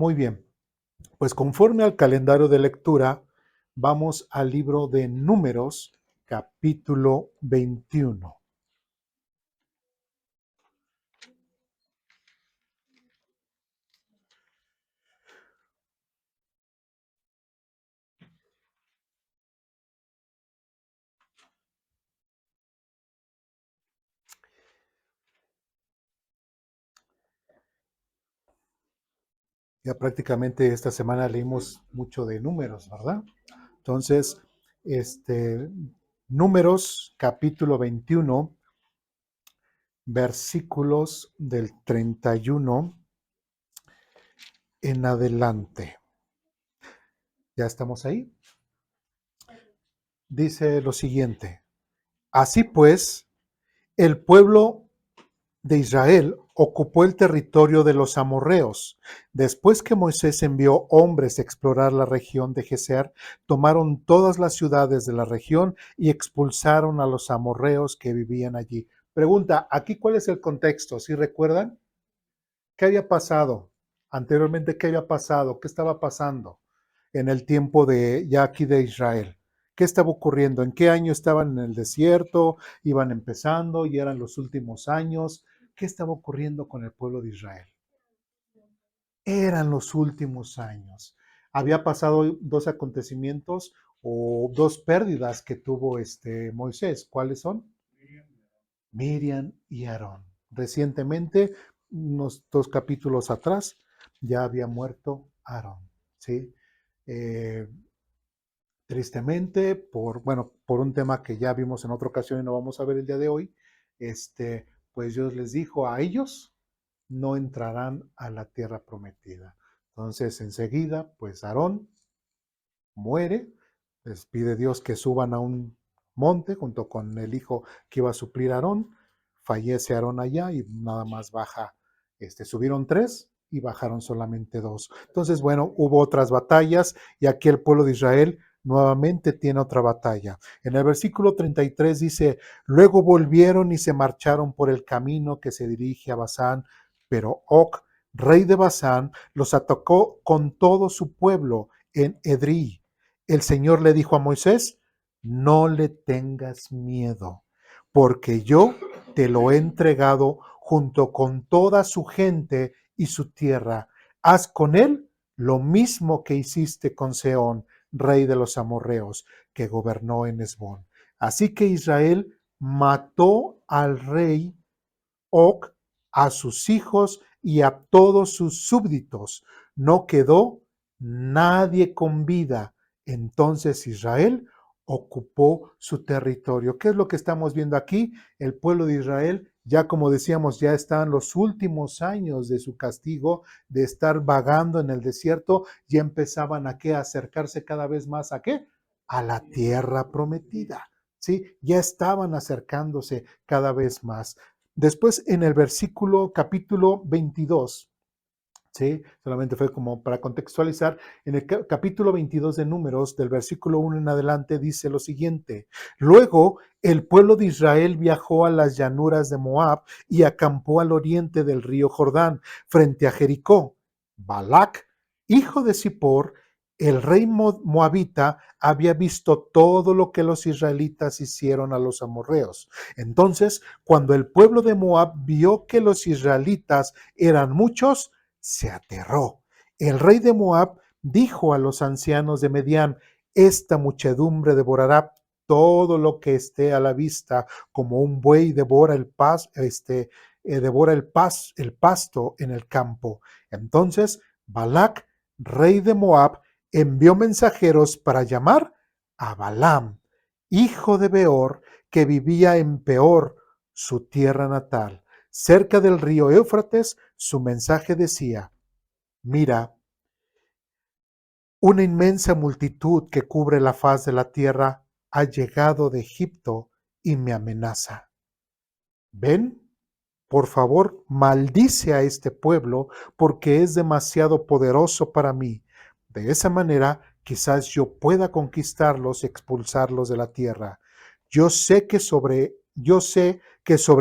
Muy bien, pues conforme al calendario de lectura, vamos al libro de Números, capítulo 21. Ya prácticamente esta semana leímos mucho de números, ¿verdad? Entonces, este, Números, capítulo 21, versículos del 31 en adelante. ¿Ya estamos ahí? Dice lo siguiente. Así pues, el pueblo de Israel ocupó el territorio de los amorreos. Después que Moisés envió hombres a explorar la región de Geser, tomaron todas las ciudades de la región y expulsaron a los amorreos que vivían allí. Pregunta, ¿aquí cuál es el contexto? ¿Sí recuerdan? ¿Qué había pasado? Anteriormente, ¿qué había pasado? ¿Qué estaba pasando en el tiempo de ya aquí de Israel? ¿Qué estaba ocurriendo? ¿En qué año estaban en el desierto? ¿Iban empezando y eran los últimos años? ¿Qué estaba ocurriendo con el pueblo de Israel? Eran los últimos años. Había pasado dos acontecimientos o dos pérdidas que tuvo Moisés. ¿Cuáles son? Miriam y Aarón. Recientemente, unos dos capítulos atrás, ya había muerto Aarón, ¿sí? Eh, Tristemente, por un tema que ya vimos en otra ocasión y no vamos a ver el día de hoy, pues Dios les dijo a ellos, no entrarán a la tierra prometida. Entonces, enseguida, pues Aarón muere, les pide Dios que suban a un monte junto con el hijo que iba a suplir a Aarón, fallece Aarón allá y nada más baja, subieron tres y bajaron solamente dos. Entonces, bueno, hubo otras batallas y aquí el pueblo de Israel nuevamente tiene otra batalla. En el versículo 33 dice, luego volvieron y se marcharon por el camino que se dirige a Basán, pero Og, rey de Basán, los atacó con todo su pueblo en Edrei. El Señor le dijo a Moisés, no le tengas miedo, porque yo te lo he entregado junto con toda su gente y su tierra. Haz con él lo mismo que hiciste con Sehón, rey de los amorreos, que gobernó en Hesbón. Así que Israel mató al rey Og, a sus hijos y a todos sus súbditos. No quedó nadie con vida. Entonces Israel ocupó su territorio. ¿Qué es lo que estamos viendo aquí? El pueblo de Israel, ya como decíamos, ya están los últimos años de su castigo, de estar vagando en el desierto, ya empezaban a qué, a acercarse cada vez más a qué, a la tierra prometida. ¿Sí? Ya estaban acercándose cada vez más. Después en el versículo capítulo 22, ¿sí? Solamente fue como para contextualizar, en el capítulo 22 de Números, del versículo 1 en adelante, dice lo siguiente, luego el pueblo de Israel viajó a las llanuras de Moab y acampó al oriente del río Jordán, frente a Jericó. Balac, hijo de Zippor, el rey moabita, había visto todo lo que los israelitas hicieron a los amorreos. Entonces, cuando el pueblo de Moab vio que los israelitas eran muchos, se aterró. El rey de Moab dijo a los ancianos de Medián, esta muchedumbre devorará todo lo que esté a la vista, como un buey devora el pasto en el campo. Entonces Balac, rey de Moab, envió mensajeros para llamar a Balaam, hijo de Beor, que vivía en Peor, su tierra natal. Cerca del río Éufrates, su mensaje decía, mira, una inmensa multitud que cubre la faz de la tierra ha llegado de Egipto y me amenaza. Ven, por favor, maldice a este pueblo porque es demasiado poderoso para mí. De esa manera, quizás yo pueda conquistarlos y expulsarlos de la tierra. Yo sé que sobre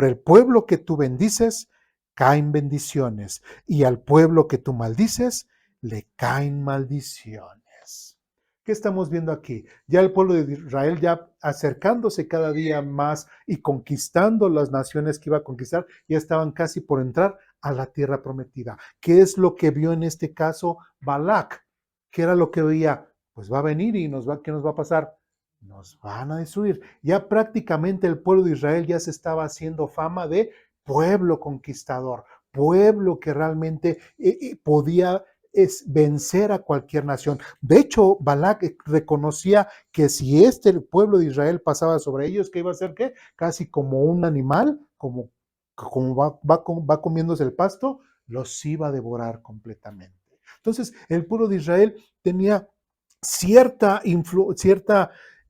el pueblo que tú bendices caen bendiciones y al pueblo que tú maldices le caen maldiciones. ¿Qué estamos viendo aquí? Ya el pueblo de Israel ya acercándose cada día más y conquistando las naciones que iba a conquistar, ya estaban casi por entrar a la tierra prometida. ¿Qué es lo que vio en este caso Balac? ¿Qué era lo que veía? Pues va a venir y ¿qué nos va a pasar? Nos van a destruir. Ya prácticamente el pueblo de Israel ya se estaba haciendo fama de pueblo conquistador, pueblo que realmente podía vencer a cualquier nación. De hecho, Balac reconocía que si el pueblo de Israel pasaba sobre ellos, ¿qué iba a ser? ¿Qué? Casi como un animal, como va comiéndose el pasto, los iba a devorar completamente. Entonces, el pueblo de Israel tenía cierta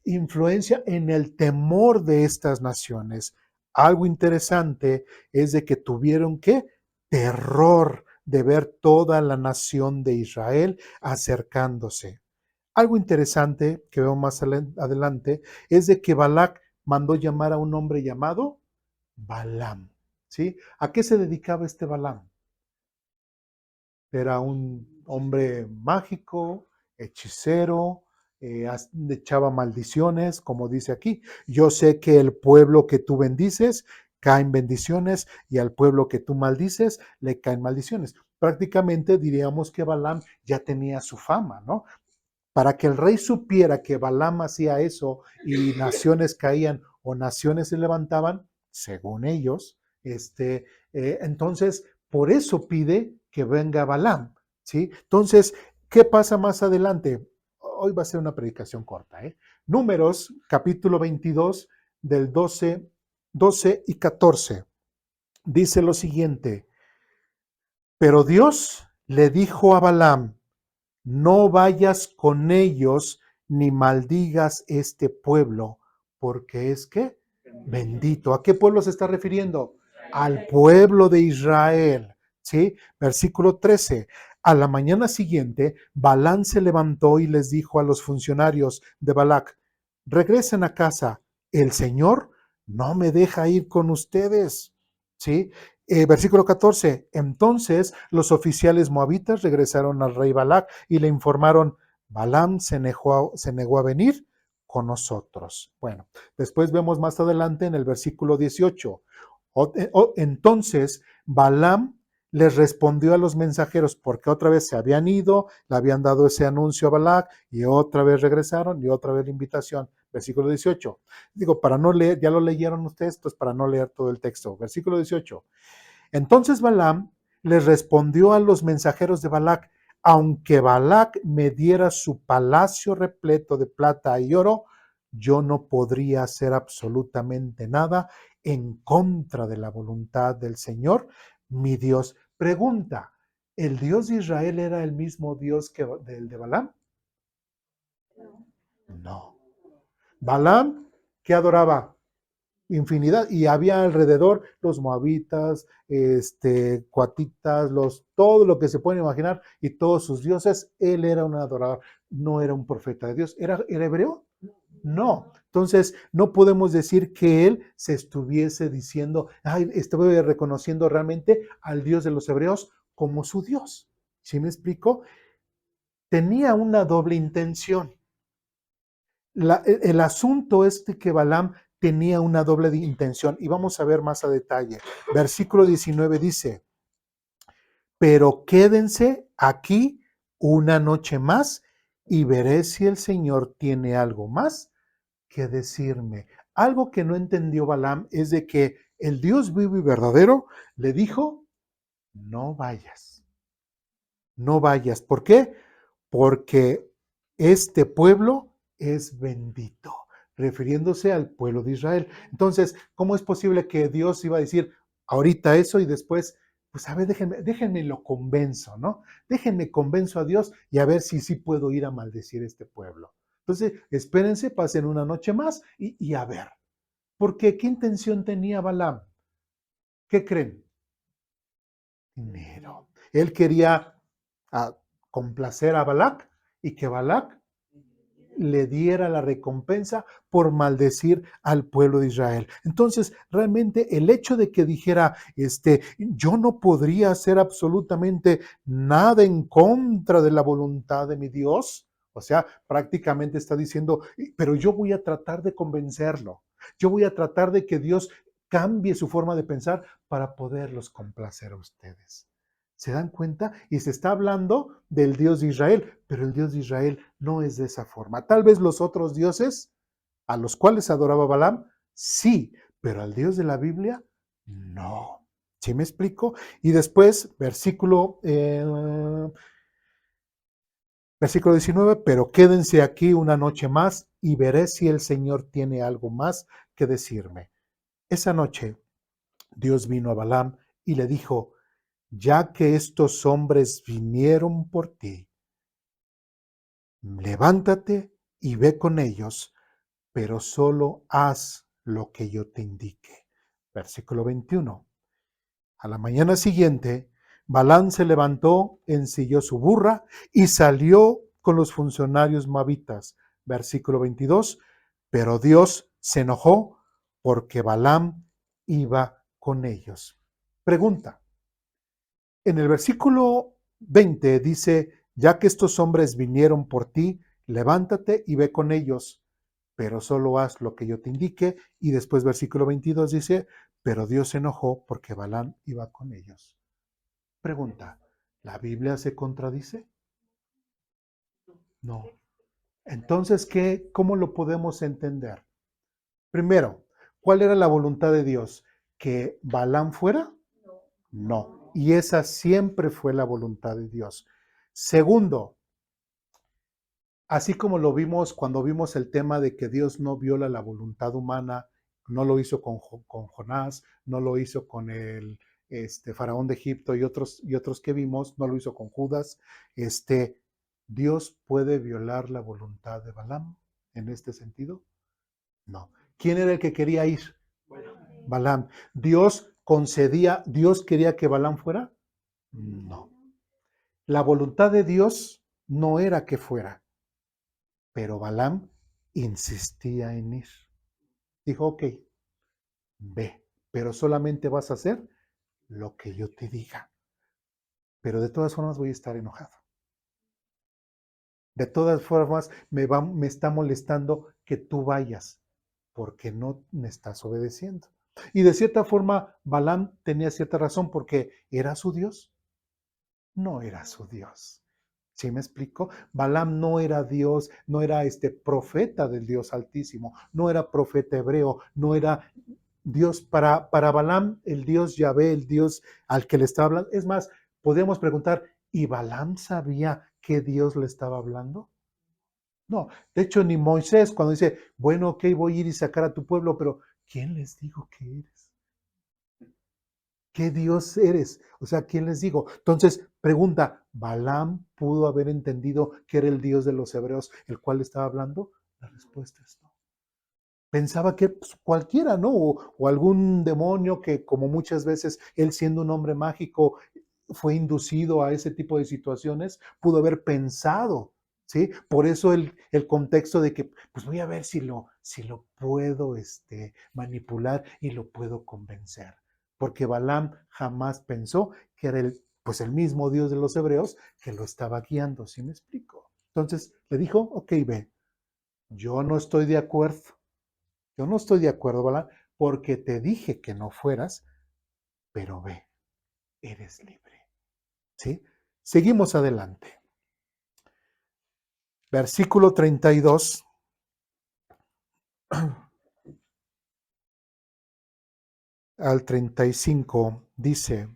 influencia en el temor de estas naciones. Algo interesante es de que tuvieron que terror de ver toda la nación de Israel acercándose. Algo interesante que veo más adelante es de que Balac mandó llamar a un hombre llamado Balaam. ¿Sí? ¿A qué se dedicaba este Balaam? Era un hombre mágico, hechicero, echaba maldiciones, como dice aquí. Yo sé que el pueblo que tú bendices caen bendiciones y al pueblo que tú maldices le caen maldiciones. Prácticamente diríamos que Balaam ya tenía su fama, ¿no? Para que el rey supiera que Balaam hacía eso y naciones caían o naciones se levantaban, según ellos, entonces por eso pide que venga Balaam, ¿sí? Entonces, ¿qué pasa más adelante? Hoy va a ser una predicación corta, ¿eh? Números, capítulo 22, del 12 y 14. Dice lo siguiente, pero Dios le dijo a Balaam, no vayas con ellos ni maldigas este pueblo, porque es que bendito. ¿A qué pueblo se está refiriendo? Al pueblo de Israel. ¿Sí? Versículo 13. A la mañana siguiente, Balán se levantó y les dijo a los funcionarios de Balac, regresen a casa, el Señor no me deja ir con ustedes. ¿Sí? Versículo 14. Entonces los oficiales moabitas regresaron al rey Balac y le informaron, Balaam se negó a venir con nosotros. Bueno, después vemos más adelante en el versículo 18. Entonces Balaam les respondió a los mensajeros porque otra vez se habían ido, le habían dado ese anuncio a Balac y otra vez regresaron y otra vez la invitación. Versículo 18. Digo, para no leer, ya lo leyeron ustedes, pues para no leer todo el texto. Versículo 18. Entonces Balaam les respondió a los mensajeros de Balac, aunque Balac me diera su palacio repleto de plata y oro, yo no podría hacer absolutamente nada en contra de la voluntad del Señor, mi Dios. Pregunta, ¿el Dios de Israel era el mismo Dios que el de Balaam? No. Balaam, ¿qué adoraba? Infinidad, y había alrededor los moabitas, cuatitas, todo lo que se pueden imaginar, y todos sus dioses. Él era un adorador, no era un profeta de Dios. ¿Era hebreo? No. Entonces, no podemos decir que él se estuviese diciendo, ay, estuve reconociendo realmente al Dios de los hebreos como su Dios. ¿Sí me explico? Tenía una doble intención. El asunto es que Balaam tenía una doble intención y vamos a ver más a detalle. Versículo 19 dice, pero quédense aquí una noche más y veré si el Señor tiene algo más que decirme. Algo que no entendió Balaam es de que el Dios vivo y verdadero le dijo, no vayas, no vayas. ¿Por qué? Porque este pueblo es bendito, refiriéndose al pueblo de Israel. Entonces, ¿cómo es posible que Dios iba a decir ahorita eso y después, pues a ver, déjenme lo convenzo, ¿no? Déjenme convenzo a Dios y a ver si sí puedo ir a maldecir este pueblo. Entonces, espérense, pasen una noche más y a ver. Porque, ¿qué intención tenía Balaam? ¿Qué creen? Dinero. Él quería complacer a Balac y que Balac le diera la recompensa por maldecir al pueblo de Israel. Entonces, realmente el hecho de que dijera, yo no podría hacer absolutamente nada en contra de la voluntad de mi Dios, o sea, prácticamente está diciendo, pero yo voy a tratar de convencerlo, yo voy a tratar de que Dios cambie su forma de pensar para poderlos complacer a ustedes. ¿Se dan cuenta? Y se está hablando del Dios de Israel, pero el Dios de Israel no es de esa forma. Tal vez los otros dioses a los cuales adoraba Balaam, sí, pero al Dios de la Biblia, no. ¿Sí me explico? Y después, versículo 19, pero quédense aquí una noche más y veré si el Señor tiene algo más que decirme. Esa noche Dios vino a Balaam y le dijo, ya que estos hombres vinieron por ti, levántate y ve con ellos, pero solo haz lo que yo te indique. Versículo 21. A la mañana siguiente, Balaam se levantó, ensilló su burra y salió con los funcionarios moabitas. Versículo 22. Pero Dios se enojó porque Balaam iba con ellos. Pregunta. En el versículo 20 dice, ya que estos hombres vinieron por ti, levántate y ve con ellos, pero solo haz lo que yo te indique. Y después versículo 22 dice, pero Dios se enojó porque Balaam iba con ellos. Pregunta, ¿la Biblia se contradice? No. Entonces, ¿cómo lo podemos entender? Primero, ¿cuál era la voluntad de Dios? ¿Que Balaam fuera? No. Y esa siempre fue la voluntad de Dios. Segundo, así como lo vimos cuando vimos el tema de que Dios no viola la voluntad humana, no lo hizo con Jonás, no lo hizo con el faraón de Egipto y otros que vimos, no lo hizo con Judas. ¿Dios puede violar la voluntad de Balaam en este sentido? No. ¿Quién era el que quería ir? Balaam. ¿Dios quería que Balaam fuera? No. La voluntad de Dios no era que fuera, pero Balaam insistía en ir. Dijo, ok, ve, pero solamente vas a hacer lo que yo te diga. Pero de todas formas voy a estar enojado. De todas formas me está molestando que tú vayas, porque no me estás obedeciendo. Y de cierta forma, Balaam tenía cierta razón, porque ¿era su Dios? No era su Dios. ¿Sí me explico? Balaam no era Dios, no era profeta del Dios Altísimo, no era profeta hebreo, no era Dios para Balaam, el Dios Yahvé, el Dios al que le estaba hablando. Es más, podemos preguntar, ¿y Balaam sabía que Dios le estaba hablando? No, de hecho ni Moisés cuando dice, bueno, ok, voy a ir y sacar a tu pueblo, pero ¿quién les digo que eres? ¿Qué Dios eres? O sea, ¿quién les digo? Entonces, pregunta, ¿Balaam pudo haber entendido que era el Dios de los hebreos el cual estaba hablando? La respuesta es no. Pensaba que pues, cualquiera, ¿no? O algún demonio que, como muchas veces él siendo un hombre mágico, fue inducido a ese tipo de situaciones, pudo haber pensado, ¿sí? Por eso el contexto de que, pues voy a ver si lo puedo manipular y lo puedo convencer. Porque Balaam jamás pensó que era pues el mismo Dios de los hebreos que lo estaba guiando, ¿sí me explico? Entonces le dijo, ok, ve, yo no estoy de acuerdo. Yo no estoy de acuerdo, Balaam, porque te dije que no fueras, pero ve, eres libre. ¿Sí? Seguimos adelante. Versículo 32 al 35 dice,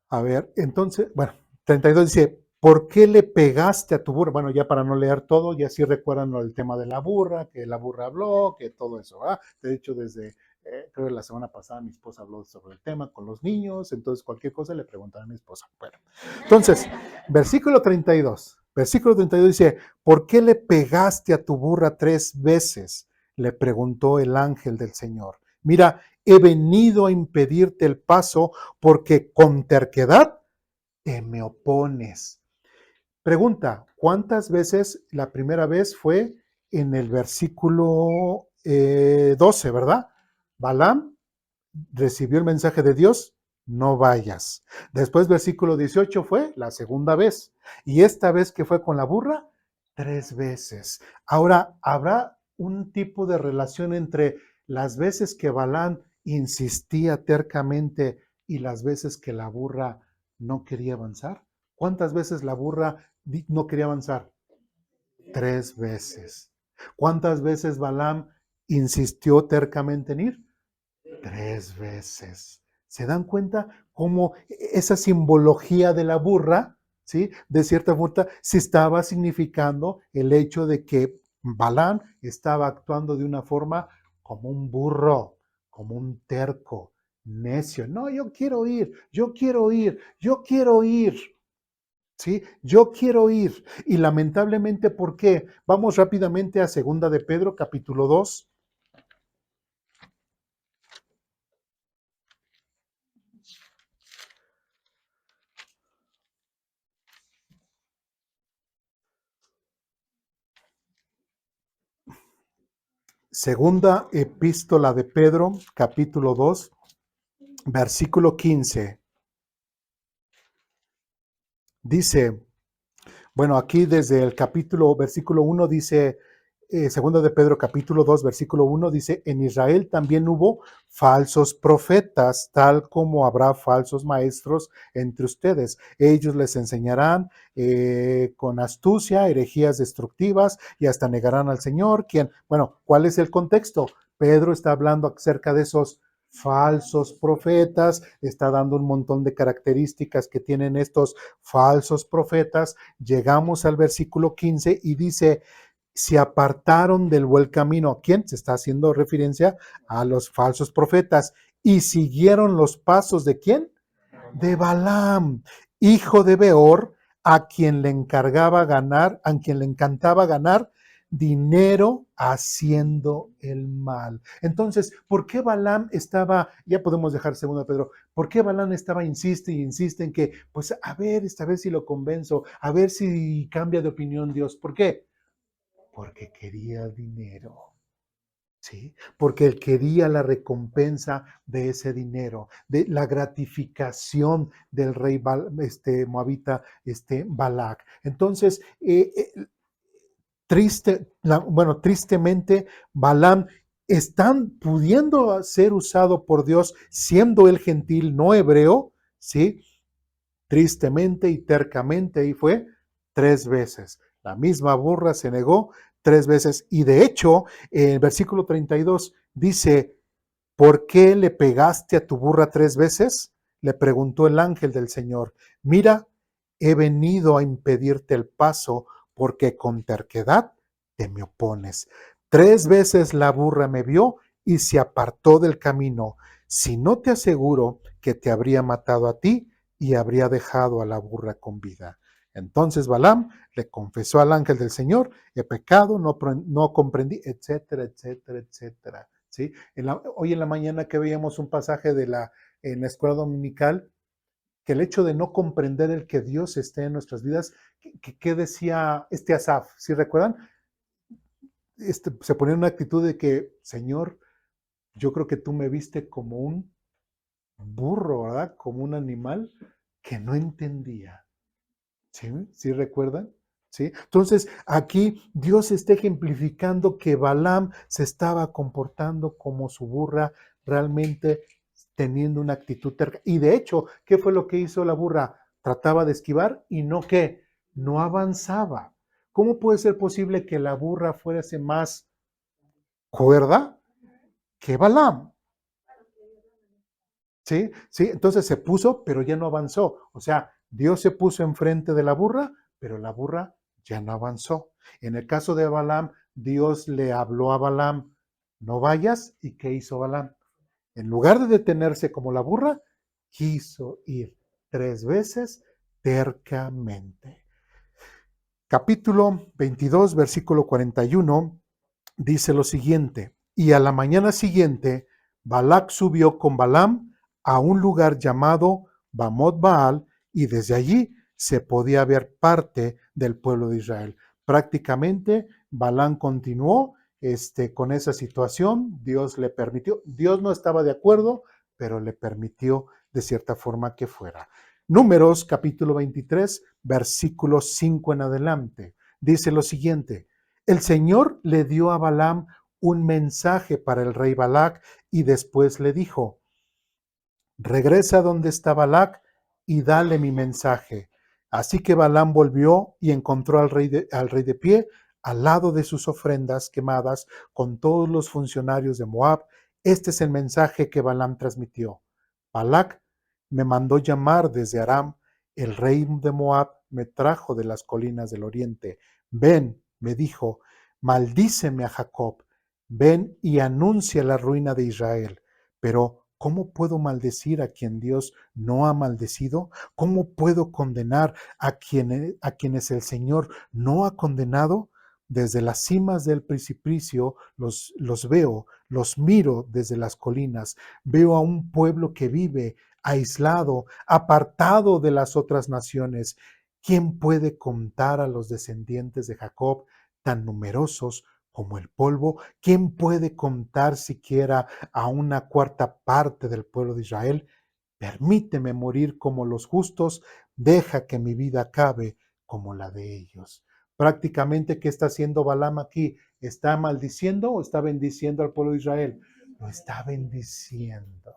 a ver, entonces, bueno, 32 dice, ¿por qué le pegaste a tu burra? Bueno, ya para no leer todo, ya sí recuerdan el tema de la burra, que la burra habló, que todo eso, ¿verdad? De hecho, creo que la semana pasada mi esposa habló sobre el tema con los niños, entonces cualquier cosa le preguntan a mi esposa. Bueno, entonces, versículo 32 dice, ¿por qué le pegaste a tu burra 3 veces? Le preguntó el ángel del Señor. Mira, he venido a impedirte el paso porque con terquedad te me opones. Pregunta, ¿cuántas veces la primera vez fue en el versículo 12, ¿verdad? Balaam recibió el mensaje de Dios, no vayas. Después, versículo 18 fue la segunda vez. Y esta vez que fue con la burra, 3 veces. Ahora, ¿habrá un tipo de relación entre las veces que Balaam insistía tercamente y las veces que la burra no quería avanzar? ¿Cuántas veces la burra no quería avanzar? 3 veces. ¿Cuántas veces Balaam insistió tercamente en ir? 3 veces. ¿Se dan cuenta cómo esa simbología de la burra, ¿sí? De cierta forma, se estaba significando el hecho de que Balaam estaba actuando de una forma como un burro, como un terco, necio. No, yo quiero ir, yo quiero ir, yo quiero ir. ¿Sí? Yo quiero ir. Y lamentablemente, ¿por qué? Vamos rápidamente a Segunda de Pedro, capítulo 2. Segunda epístola de Pedro, capítulo 2, versículo 15. Dice, bueno, aquí desde el versículo 1 dice, segunda de Pedro, capítulo 2, versículo 1 dice, en Israel también hubo falsos profetas, tal como habrá falsos maestros entre ustedes. Ellos les enseñarán con astucia herejías destructivas y hasta negarán al Señor. ¿Quién? Bueno, ¿cuál es el contexto? Pedro está hablando acerca de esos falsos profetas, está dando un montón de características que tienen estos falsos profetas. Llegamos al versículo 15 y dice, se apartaron del buen camino. ¿Quién? Se está haciendo referencia a los falsos profetas. Y siguieron los pasos de ¿quién? De Balaam, hijo de Beor, a quien le encargaba ganar, a quien le encantaba ganar dinero haciendo el mal. Entonces, ¿por qué Balaam estaba, ya podemos dejar segunda Pedro, ¿por qué Balaam estaba, insiste y insiste en que, pues, a ver, esta vez si lo convenzo, a ver si cambia de opinión Dios? ¿Por qué? Porque quería dinero. ¿Sí? Porque él quería la recompensa de ese dinero, de la gratificación del rey moabita Balac. Entonces, tristemente, Balaam están pudiendo ser usado por Dios siendo el gentil no hebreo, ¿sí? Tristemente y tercamente, y fue 3 veces. La misma burra se negó 3 veces. Y de hecho, en el versículo 32 dice, ¿por qué le pegaste a tu burra 3 veces? Le preguntó el ángel del Señor. Mira, he venido a impedirte el paso porque con terquedad te me opones. 3 veces la burra me vio y se apartó del camino. Si no, te aseguro que te habría matado a ti y habría dejado a la burra con vida. Entonces Balaam le confesó al ángel del Señor, he pecado, no comprendí, etcétera, etcétera, etcétera. ¿Sí? Hoy en la mañana que veíamos un pasaje en la escuela dominical, que el hecho de no comprender el que Dios esté en nuestras vidas, ¿qué decía Asaf? ¿Sí recuerdan? Se ponía en una actitud de que, Señor, yo creo que tú me viste como un burro, ¿verdad? Como un animal que no entendía. ¿Sí? ¿Sí recuerdan? ¿Sí? Entonces, aquí Dios está ejemplificando que Balaam se estaba comportando como su burra, realmente teniendo una actitud terca. Y de hecho, ¿qué fue lo que hizo la burra? Trataba de esquivar y no ¿qué? No avanzaba. ¿Cómo puede ser posible que la burra fuese más cuerda que Balaam? ¿Sí? ¿Sí? Entonces se puso, pero ya no avanzó. O sea, Dios se puso enfrente de la burra, pero la burra ya no avanzó. En el caso de Balaam, Dios le habló a Balaam, no vayas, ¿y qué hizo Balaam? En lugar de detenerse como la burra, quiso ir 3 veces tercamente. Capítulo 22, versículo 41, dice lo siguiente, y a la mañana siguiente, Balac subió con Balaam a un lugar llamado Bamot Baal, y desde allí se podía ver parte del pueblo de Israel. Prácticamente Balaam continuó con esa situación, Dios le permitió, Dios no estaba de acuerdo, pero le permitió de cierta forma que fuera. Números capítulo 23, versículo 5 en adelante, dice lo siguiente: el Señor le dio a Balaam un mensaje para el rey Balac y después le dijo: regresa donde está Balac y dale mi mensaje. Así que Balaam volvió y encontró al rey de pie al lado de sus ofrendas quemadas con todos los funcionarios de Moab. Este es el mensaje que Balaam transmitió: Balac me mandó llamar desde Aram. El rey de Moab me trajo de las colinas del oriente. Ven, me dijo, maldíceme a Jacob. Ven y anuncia la ruina de Israel. Pero ¿cómo puedo maldecir a quien Dios no ha maldecido? ¿Cómo puedo condenar a quienes el Señor no ha condenado? Desde las cimas del precipicio los veo, los miro desde las colinas. Veo a un pueblo que vive aislado, apartado de las otras naciones. ¿Quién puede contar a los descendientes de Jacob, tan numerosos como el polvo? ¿Quién puede contar siquiera a una cuarta parte del pueblo de Israel? Permíteme morir como los justos, deja que mi vida acabe como la de ellos. Prácticamente, ¿qué está haciendo Balaam aquí? ¿Está maldiciendo o está bendiciendo al pueblo de Israel? Lo está bendiciendo.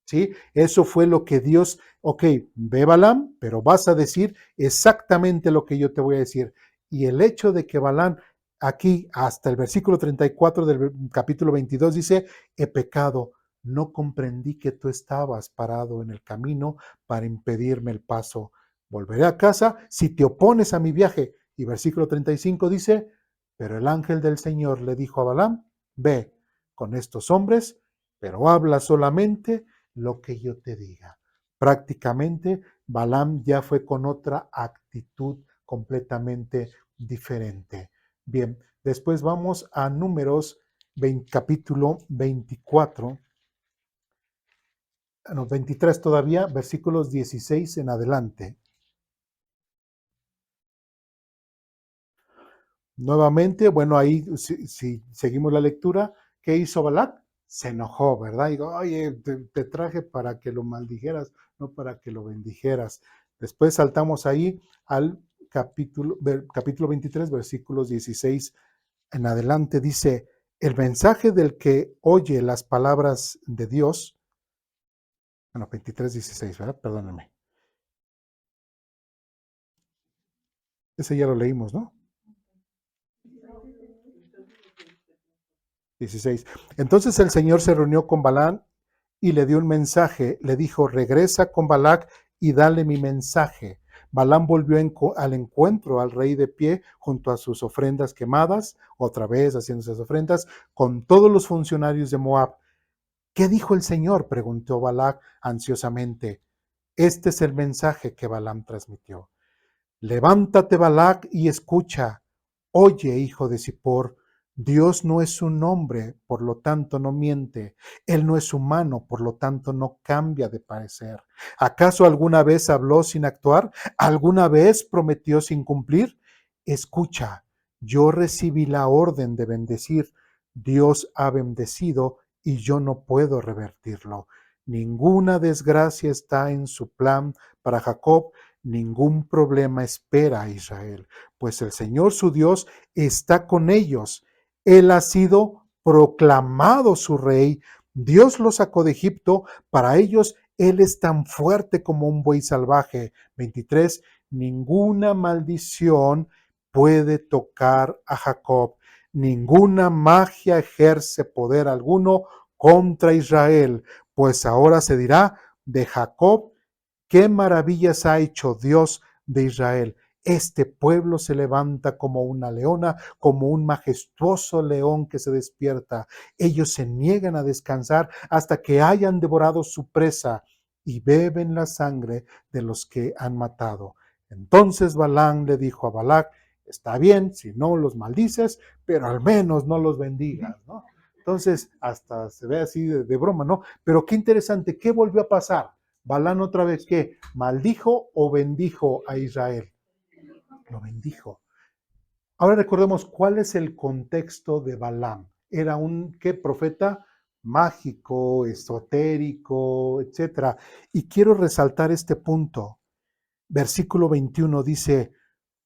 ¿Sí? Eso fue lo que Dios, ok, ve Balaam, pero vas a decir exactamente lo que yo te voy a decir. Y el hecho de que Balaam aquí hasta el versículo 34 del capítulo 22 dice: he pecado, no comprendí que tú estabas parado en el camino para impedirme el paso. Volveré a casa si te opones a mi viaje. Y versículo 35 dice: pero el ángel del Señor le dijo a Balaam: ve con estos hombres, pero habla solamente lo que yo te diga. Prácticamente Balaam ya fue con otra actitud completamente diferente. Bien, después vamos a Números capítulo 24, no, 23 todavía, versículos 16 en adelante. Nuevamente, bueno, ahí si seguimos la lectura, ¿qué hizo Balac? Se enojó, ¿verdad? Digo, oye, te traje para que lo maldijeras, no para que lo bendijeras. Después saltamos ahí al capítulo 23, versículos 16 en adelante. Dice: el mensaje del que oye las palabras de Dios, bueno, 23, 16, ¿verdad? Perdónenme. Ese ya lo leímos, ¿no? 16. Entonces el Señor se reunió con Balaam y le dio un mensaje. Le dijo: regresa con Balac y dale mi mensaje. Balaam volvió al encuentro al rey de pie junto a sus ofrendas quemadas, otra vez haciendo esas ofrendas, con todos los funcionarios de Moab. ¿Qué dijo el Señor?, preguntó Balac ansiosamente. Este es el mensaje que Balaam transmitió: levántate, Balac, y escucha. Oye, hijo de Zippor, Dios no es un hombre, por lo tanto no miente. Él no es humano, por lo tanto no cambia de parecer. ¿Acaso alguna vez habló sin actuar? ¿Alguna vez prometió sin cumplir? Escucha, yo recibí la orden de bendecir. Dios ha bendecido y yo no puedo revertirlo. Ninguna desgracia está en su plan para Jacob. Ningún problema espera a Israel, pues el Señor su Dios está con ellos. Él ha sido proclamado su rey. Dios lo sacó de Egipto. Para ellos, Él es tan fuerte como un buey salvaje. 23. Ninguna maldición puede tocar a Jacob. Ninguna magia ejerce poder alguno contra Israel, pues ahora se dirá de Jacob: qué maravillas ha hecho Dios de Israel. Este pueblo se levanta como una leona, como un majestuoso león que se despierta. Ellos se niegan a descansar hasta que hayan devorado su presa y beben la sangre de los que han matado. Entonces Balaam le dijo a Balac: está bien si no los maldices, pero al menos no los bendigas, ¿no? Entonces, hasta se ve así de broma, ¿no? Pero qué interesante, ¿qué volvió a pasar? Balaam otra vez, ¿qué? ¿Maldijo o bendijo a Israel? lo bendijo. Ahora recordemos cuál es el contexto de Balaam. Era un ¿qué? Profeta mágico, esotérico, etcétera. Y quiero resaltar este punto. Versículo 21 dice,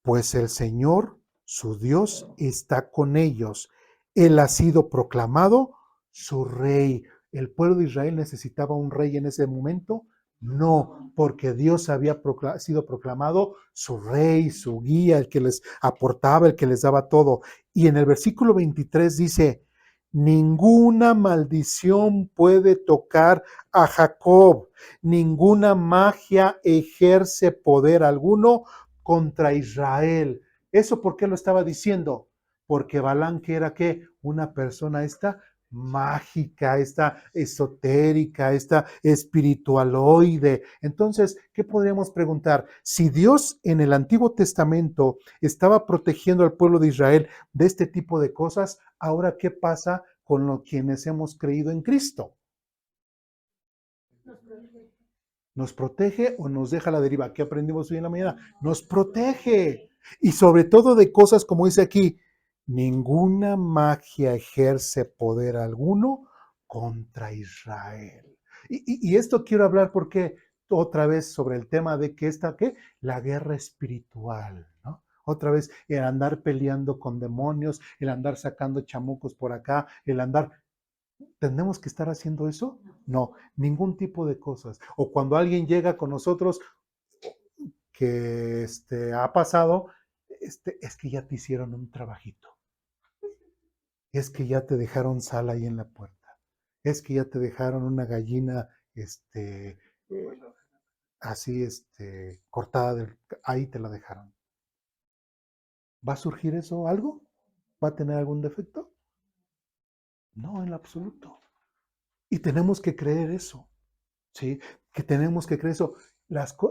pues el Señor, su Dios, está con ellos. Él ha sido proclamado su rey. ¿El pueblo de Israel necesitaba un rey en ese momento? No, porque Dios había sido proclamado su rey, su guía, el que les aportaba, el que les daba todo. Y en el versículo 23 dice, ninguna maldición puede tocar a Jacob, ninguna magia ejerce poder alguno contra Israel. ¿Eso por qué lo estaba diciendo? Porque Balaam, que era ¿qué? Una persona esta mágica, esta esotérica, esta espiritualoide. Entonces, ¿qué podríamos preguntar? Si Dios en el Antiguo Testamento estaba protegiendo al pueblo de Israel de este tipo de cosas, ahora ¿qué pasa con los quienes hemos creído en Cristo? ¿Nos protege o nos deja a la deriva? ¿Qué aprendimos hoy en la mañana? Nos protege. Y sobre todo de cosas como dice aquí, ninguna magia ejerce poder alguno contra Israel. Y esto quiero hablar porque otra vez sobre el tema de que esta, ¿qué? La guerra espiritual, ¿no? Otra vez el andar peleando con demonios, el andar sacando chamucos por acá, el andar ¿tenemos que estar haciendo eso? No, ningún tipo de cosas. O cuando alguien llega con nosotros que ha pasado, es que ya te hicieron un trabajito. Es que ya te dejaron sal ahí en la puerta. Es que ya te dejaron una gallina eh, así cortada, ahí te la dejaron. ¿Va a surgir eso algo? ¿Va a tener algún defecto? No, en lo absoluto. Y tenemos que creer eso. ¿Sí? Que tenemos que creer eso.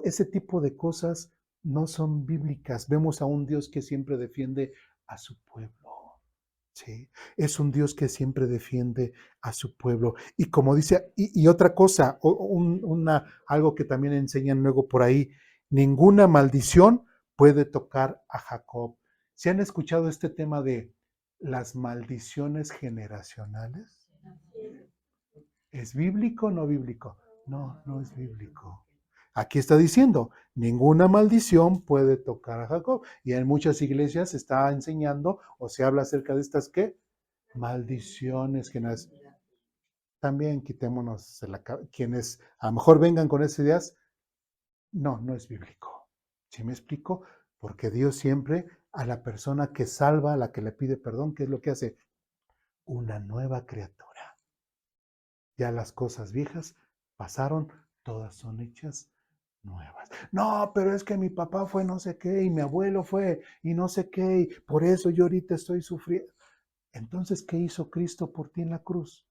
Ese tipo de cosas no son bíblicas. Vemos a un Dios que siempre defiende a su pueblo. ¿Sí? Es un Dios que siempre defiende a su pueblo. Y como dice, y otra cosa, algo que también enseñan luego por ahí, ninguna maldición puede tocar a Jacob. ¿Se han escuchado este tema de las maldiciones generacionales? ¿Es bíblico o no bíblico? No, no es bíblico. Aquí está diciendo, ninguna maldición puede tocar a Jacob. Y en muchas iglesias se está enseñando o se habla acerca de estas, ¿qué? Maldiciones que también quitémonos quienes a lo mejor vengan con esas ideas. No, no es bíblico. ¿Sí me explico? Porque Dios siempre a la persona que salva, a la que le pide perdón, ¿qué es lo que hace? Una nueva criatura. Ya las cosas viejas pasaron, todas son hechas nuevas. No, pero es que mi papá fue no sé qué y mi abuelo fue y no sé qué y por eso yo ahorita estoy sufriendo. Entonces, ¿qué hizo Cristo por ti en la cruz?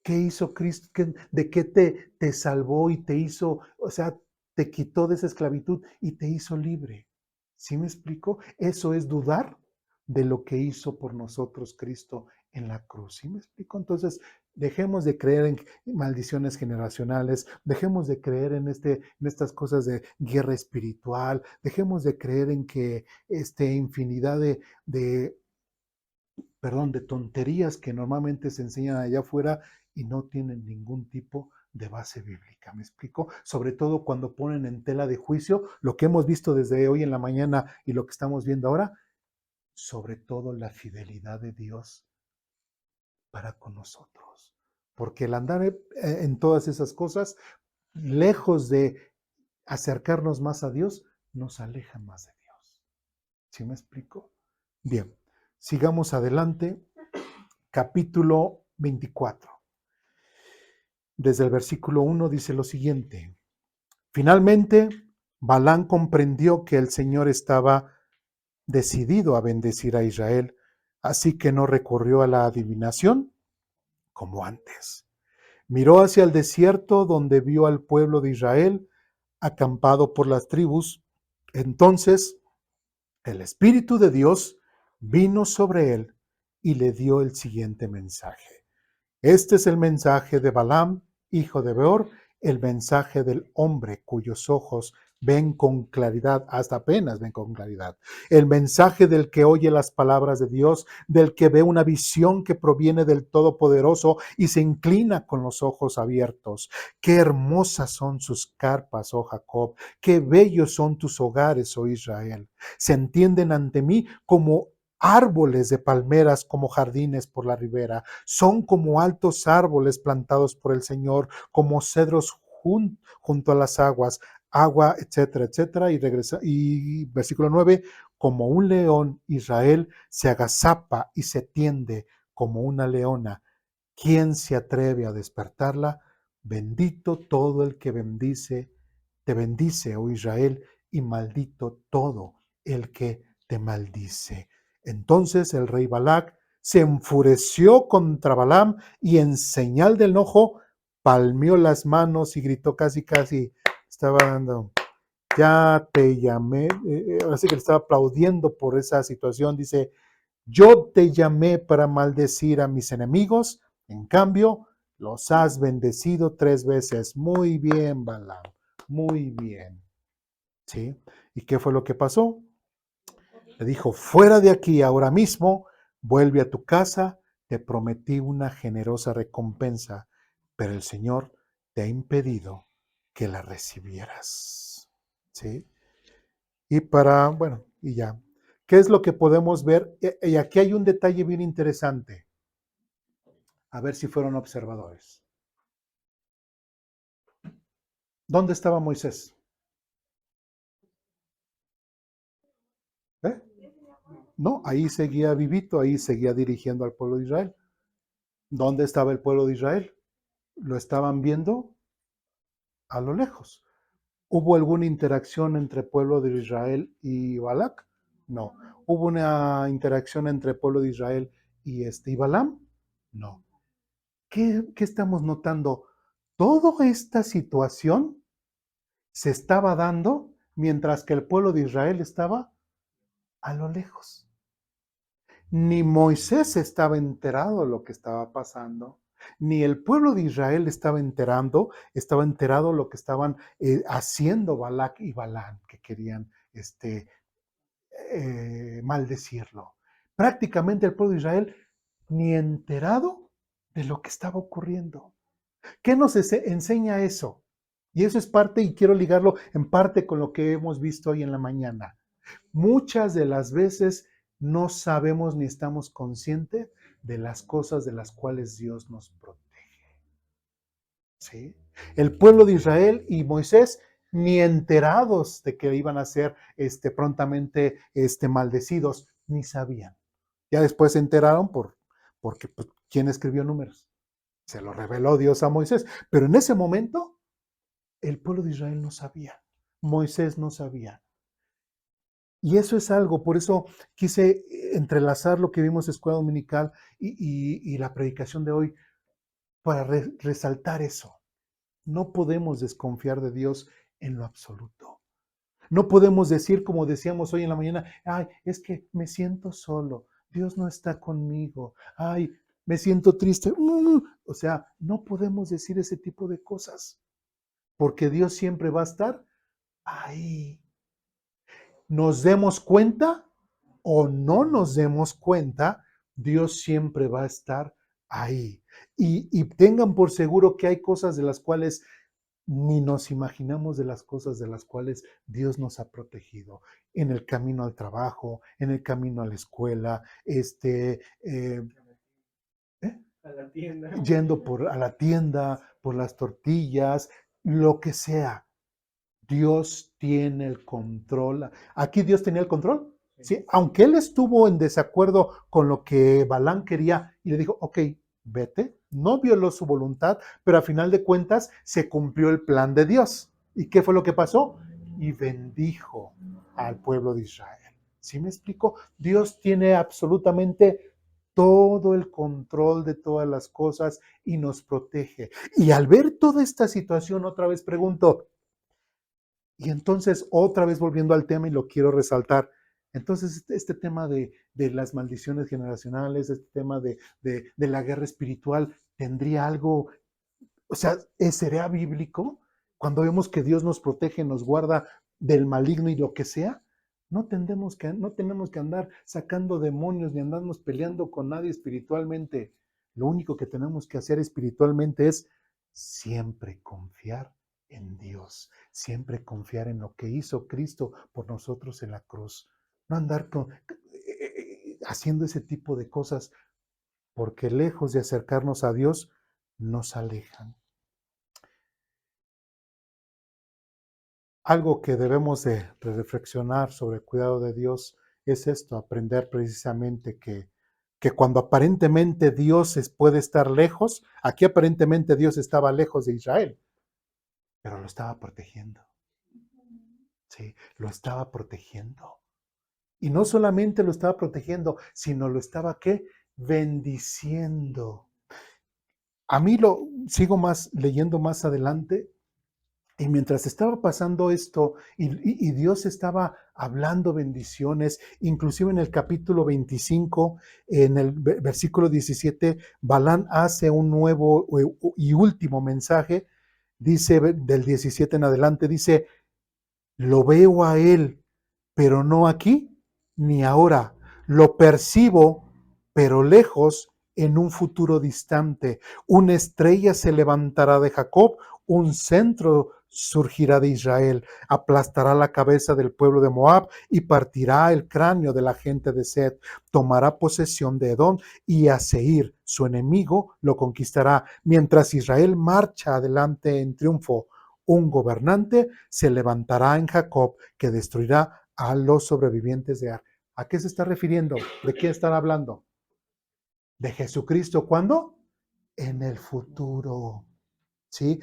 ¿Qué hizo Cristo? ¿De qué te salvó y te hizo, o sea, te quitó de esa esclavitud y te hizo libre? ¿Sí me explico? Eso es dudar de lo que hizo por nosotros Cristo en la cruz. ¿Sí me explico? Entonces, dejemos de creer en maldiciones generacionales, dejemos de creer en estas cosas de guerra espiritual, dejemos de creer en que infinidad de tonterías que normalmente se enseñan allá afuera y no tienen ningún tipo de base bíblica. ¿Me explico? Sobre todo cuando ponen en tela de juicio lo que hemos visto desde hoy en la mañana y lo que estamos viendo ahora, sobre todo la fidelidad de Dios para con nosotros. Porque el andar en todas esas cosas, lejos de acercarnos más a Dios, nos aleja más de Dios. ¿Sí me explico? Bien, sigamos adelante. Capítulo 24. Desde el versículo 1 dice lo siguiente. Finalmente, Balaam comprendió que el Señor estaba decidido a bendecir a Israel, así que no recurrió a la adivinación como antes. Miró hacia el desierto donde vio al pueblo de Israel acampado por las tribus. Entonces, el Espíritu de Dios vino sobre él y le dio el siguiente mensaje. Este es el mensaje de Balaam, hijo de Beor, el mensaje del hombre cuyos ojos ven con claridad, hasta apenas ven con claridad. El mensaje del que oye las palabras de Dios, del que ve una visión que proviene del Todopoderoso y se inclina con los ojos abiertos. Qué hermosas son sus carpas, oh Jacob, qué bellos son tus hogares, oh Israel. Se entienden ante mí como árboles de palmeras, como jardines por la ribera. Son como altos árboles plantados por el Señor, como cedros junto a las aguas, agua, etcétera, etcétera. Y versículo 9, como un león, Israel se agazapa y se tiende como una leona. ¿Quién se atreve a despertarla? Bendito todo el que te bendice, oh Israel, y maldito todo el que te maldice. Entonces el rey Balac se enfureció contra Balaam y en señal del enojo palmeó las manos y gritó casi, estaba dando, ya te llamé, así que le estaba aplaudiendo por esa situación, dice, yo te llamé para maldecir a mis enemigos, en cambio, los has bendecido 3 veces. Muy bien, Balaam, muy bien. ¿Sí? ¿Y qué fue lo que pasó? Le dijo, fuera de aquí ahora mismo, vuelve a tu casa, te prometí una generosa recompensa, pero el Señor te ha impedido que la recibieras. ¿Sí? Bueno, y ya. ¿Qué es lo que podemos ver? Y aquí hay un detalle bien interesante. A ver si fueron observadores. ¿Dónde estaba Moisés? ¿Eh? No, ahí seguía vivito, ahí seguía dirigiendo al pueblo de Israel. ¿Dónde estaba el pueblo de Israel? Lo estaban viendo a lo lejos. ¿Hubo alguna interacción entre el pueblo de Israel y Balac? No. ¿Hubo una interacción entre el pueblo de Israel y Balaam? No. ¿Qué estamos notando? Toda esta situación se estaba dando mientras que el pueblo de Israel estaba a lo lejos. Ni Moisés estaba enterado de lo que estaba pasando, ni el pueblo de Israel estaba enterado de lo que estaban haciendo Balac y Balán, que querían maldecirlo. Prácticamente el pueblo de Israel ni enterado de lo que estaba ocurriendo. ¿Qué nos enseña eso? Y eso es parte, y quiero ligarlo en parte con lo que hemos visto hoy en la mañana. Muchas de las veces no sabemos ni estamos conscientes de las cosas de las cuales Dios nos protege. ¿Sí? El pueblo de Israel y Moisés ni enterados de que iban a ser prontamente maldecidos, ni sabían. Ya después se enteraron porque pues, ¿quién escribió Números? Se lo reveló Dios a Moisés. Pero en ese momento, el pueblo de Israel no sabía. Moisés no sabía. Y eso es algo, por eso quise entrelazar lo que vimos en Escuela Dominical y la predicación de hoy para resaltar eso. No podemos desconfiar de Dios en lo absoluto. No podemos decir, como decíamos hoy en la mañana, ay, es que me siento solo, Dios no está conmigo, ay, me siento triste. O sea, no podemos decir ese tipo de cosas, porque Dios siempre va a estar ahí. Nos demos cuenta o no nos demos cuenta, Dios siempre va a estar ahí. Y tengan por seguro que hay cosas de las cuales ni nos imaginamos de las cosas de las cuales Dios nos ha protegido en el camino al trabajo, en el camino a la escuela, A la tienda. yendo a la tienda, por las tortillas, lo que sea. Dios tiene el control. Aquí Dios tenía el control. ¿Sí? Aunque él estuvo en desacuerdo con lo que Balán quería y le dijo, ok, vete, no violó su voluntad, pero a final de cuentas se cumplió el plan de Dios. ¿Y qué fue lo que pasó? Y bendijo al pueblo de Israel. ¿Sí me explico? Dios tiene absolutamente todo el control de todas las cosas y nos protege. Y al ver toda esta situación, otra vez pregunto, y entonces, otra vez volviendo al tema y lo quiero resaltar, entonces este tema de las maldiciones generacionales, este tema de la guerra espiritual, ¿tendría algo, o sea, sería bíblico? Cuando vemos que Dios nos protege, nos guarda, del maligno y lo que sea, no tenemos que andar sacando demonios ni andarnos peleando con nadie espiritualmente. Lo único que tenemos que hacer espiritualmente es siempre confiar en Dios, siempre confiar en lo que hizo Cristo por nosotros en la cruz. No andar haciendo ese tipo de cosas, porque lejos de acercarnos a Dios, nos alejan. Algo que debemos de reflexionar sobre el cuidado de Dios es esto, aprender precisamente que cuando aparentemente Dios puede estar lejos, aquí aparentemente Dios estaba lejos de Israel, pero lo estaba protegiendo, ¿sí? Lo estaba protegiendo. Y no solamente lo estaba protegiendo, sino lo estaba, ¿qué? Bendiciendo. A mí lo sigo leyendo más adelante. Y mientras estaba pasando esto y Dios estaba hablando bendiciones, inclusive en el capítulo 25, en el versículo 17, Balán hace un nuevo y último mensaje, dice del 17 en adelante, dice, lo veo a él, pero no aquí ni ahora. Lo percibo, pero lejos, en un futuro distante. Una estrella se levantará de Jacob, un centro surgirá de Israel, aplastará la cabeza del pueblo de Moab y partirá el cráneo de la gente de Set. Tomará posesión de Edom y a Seir, su enemigo, lo conquistará. Mientras Israel marcha adelante en triunfo, un gobernante se levantará en Jacob que destruirá a los sobrevivientes de Ar. ¿A qué se está refiriendo? ¿De quién están hablando? De Jesucristo. ¿Cuándo? En el futuro. ¿Sí?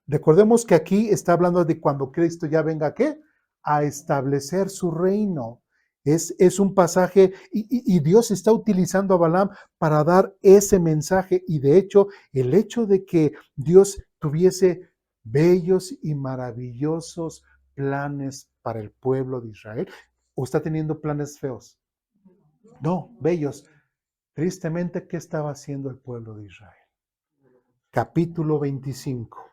Recordemos que aquí está hablando de cuando Cristo ya venga, ¿qué? A establecer su reino. Es un pasaje y Dios está utilizando a Balaam para dar ese mensaje. Y de hecho, el hecho de que Dios tuviese bellos y maravillosos planes para el pueblo de Israel, ¿o está teniendo planes feos? No, bellos. Tristemente, ¿qué estaba haciendo el pueblo de Israel? Capítulo 25.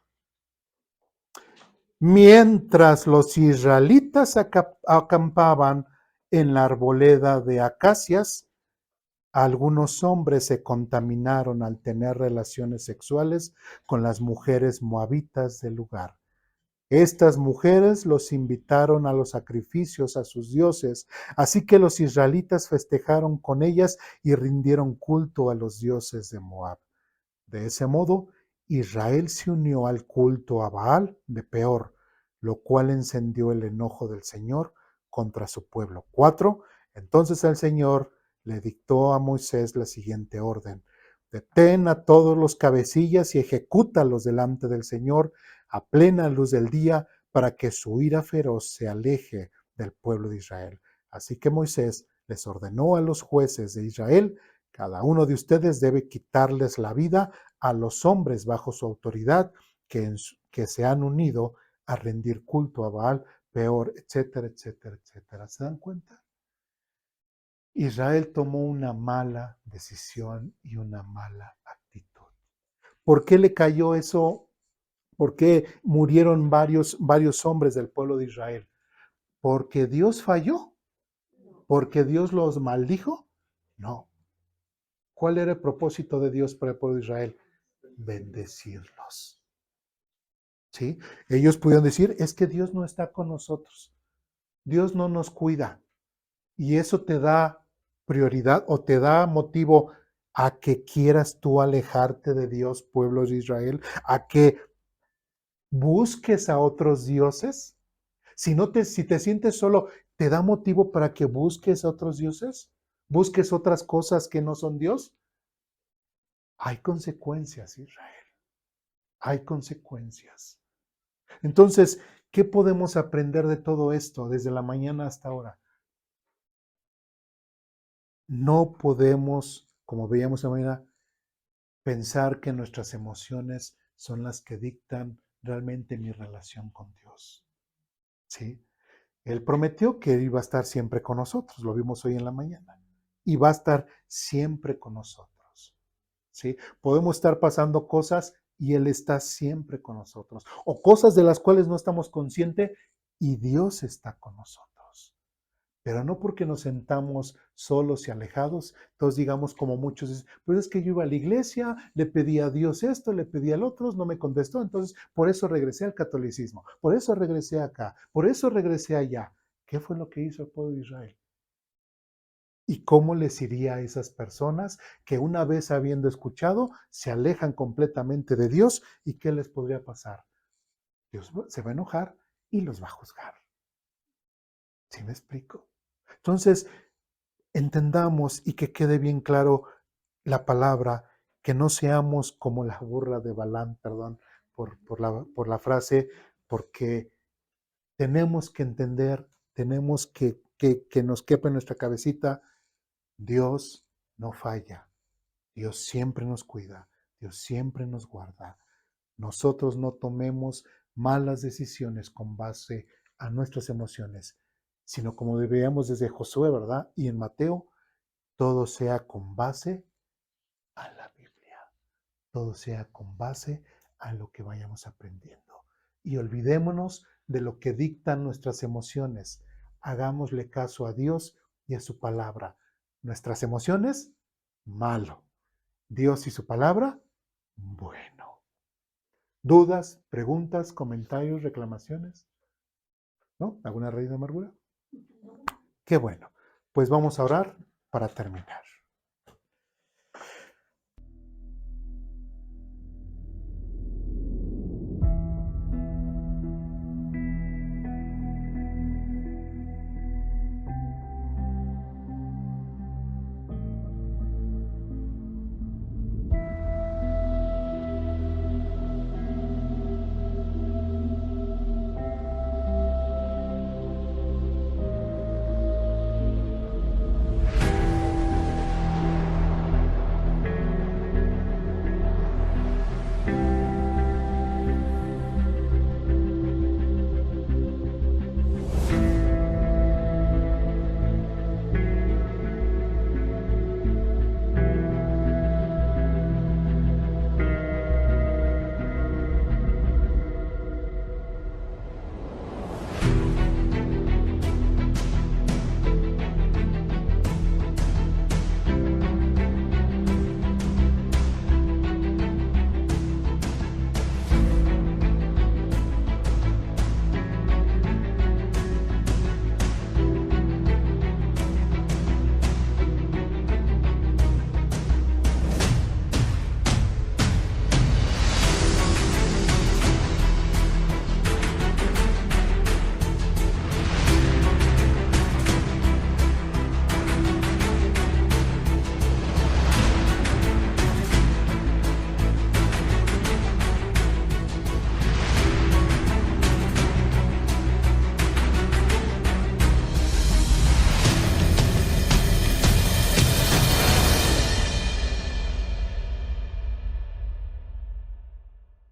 Mientras los israelitas acampaban en la arboleda de acacias, algunos hombres se contaminaron al tener relaciones sexuales con las mujeres moabitas del lugar. Estas mujeres los invitaron a los sacrificios a sus dioses, así que los israelitas festejaron con ellas y rindieron culto a los dioses de Moab. De ese modo, Israel se unió al culto a Baal de Peor, lo cual encendió el enojo del Señor contra su pueblo. 4. Entonces el Señor le dictó a Moisés la siguiente orden: detén a todos los cabecillas y ejecútalos delante del Señor a plena luz del día, para que su ira feroz se aleje del pueblo de Israel. Así que Moisés les ordenó a los jueces de Israel: cada uno de ustedes debe quitarles la vida a los hombres bajo su autoridad que se han unido a rendir culto a Baal, Peor, etcétera, etcétera, etcétera. ¿Se dan cuenta? Israel tomó una mala decisión y una mala actitud. ¿Por qué le cayó eso? ¿Por qué murieron varios hombres del pueblo de Israel? ¿Porque Dios falló? ¿Porque Dios los maldijo? No. ¿Cuál era el propósito de Dios para el pueblo de Israel? Bendecirlos. ¿Sí? Ellos pudieron decir, es que Dios no está con nosotros. Dios no nos cuida. Y eso te da prioridad o te da motivo a que quieras tú alejarte de Dios, pueblo de Israel, a que busques a otros dioses. Si te sientes solo, ¿te da motivo para que busques a otros dioses? ¿Busques otras cosas que no son Dios? Hay consecuencias, Israel. Hay consecuencias. Entonces, ¿qué podemos aprender de todo esto desde la mañana hasta ahora? No podemos, como veíamos en la mañana, pensar que nuestras emociones son las que dictan realmente mi relación con Dios. ¿Sí? Él prometió que iba a estar siempre con nosotros, lo vimos hoy en la mañana, y va a estar siempre con nosotros. ¿Sí? Podemos estar pasando cosas y Él está siempre con nosotros, o cosas de las cuales no estamos conscientes y Dios está con nosotros. Pero no porque nos sentamos solos y alejados, entonces digamos como muchos dicen, pues es que yo iba a la iglesia, le pedí a Dios esto, le pedí al otro, no me contestó, entonces por eso regresé al catolicismo, por eso regresé acá, por eso regresé allá. ¿Qué fue lo que hizo el pueblo de Israel? ¿Y cómo les iría a esas personas que una vez habiendo escuchado se alejan completamente de Dios? ¿Y qué les podría pasar? Dios se va a enojar y los va a juzgar. ¿Sí me explico? Entonces, entendamos y que quede bien claro la palabra, que no seamos como la burra de Balaam, perdón por la frase, porque tenemos que entender, tenemos que nos quepa en nuestra cabecita, Dios no falla, Dios siempre nos cuida, Dios siempre nos guarda. Nosotros no tomemos malas decisiones con base a nuestras emociones, sino como veíamos desde Josué, ¿verdad? Y en Mateo, todo sea con base a la Biblia, todo sea con base a lo que vayamos aprendiendo. Y olvidémonos de lo que dictan nuestras emociones. Hagámosle caso a Dios y a su palabra. Nuestras emociones, malo. Dios y su palabra, bueno. ¿Dudas, preguntas, comentarios, reclamaciones? ¿No? ¿Alguna raíz de amargura? Qué bueno. Pues vamos a orar para terminar.